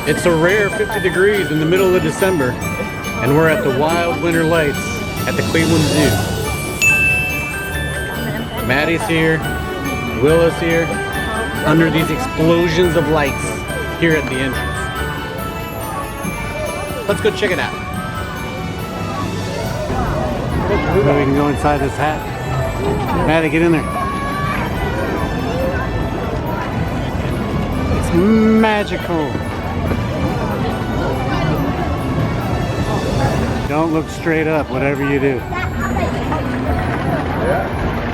It's a rare 50 degrees in the middle of December, and we're at the Wild Winter Lights at the Cleveland Zoo. Maddie's here, Will is here, under these explosions of lights here at the entrance. Let's go check it out. Maybe we can go inside this hat. Maddie, get in there. It's magical. Don't look straight up, whatever you do.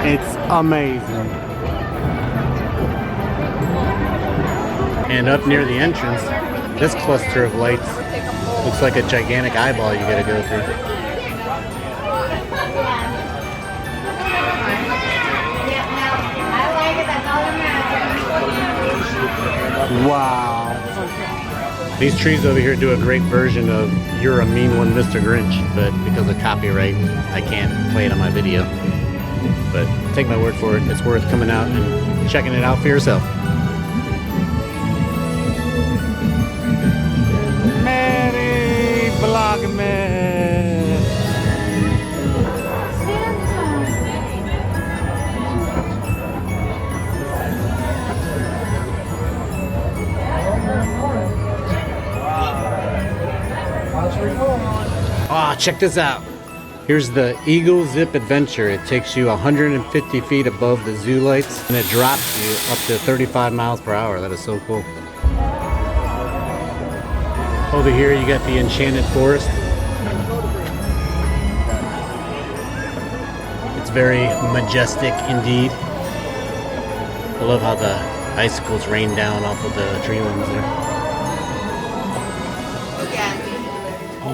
It's amazing. And up near the entrance, this cluster of lights looks like a gigantic eyeball you gotta go through. Wow. These trees over here do a great version of You're a Mean One, Mr. Grinch, but because of copyright, I can't play it on my video. But take my word for it, it's worth coming out and checking it out for yourself. Merry Vlogmas! Ah, check this out. Here's the Eagle Zip Adventure. It takes you 150 feet above the zoo lights and it drops you up to 35 miles per hour. That is so cool. Over here you got the Enchanted Forest. It's very majestic indeed. I love how the icicles rain down off of the tree limbs there.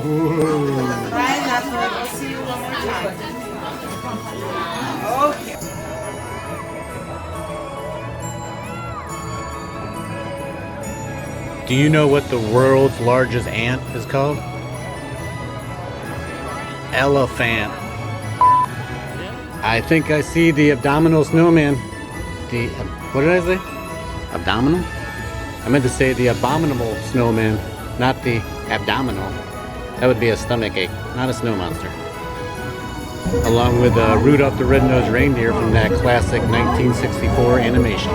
Ooh. Do you know what the world's largest ant is called? Elephant. I think I see the abdominal snowman. What did I say? Abdominal? I meant to say the abominable snowman, not the abdominal. That would be a stomach ache, not a snow monster. Along with Rudolph the Red-Nosed Reindeer from that classic 1964 animation.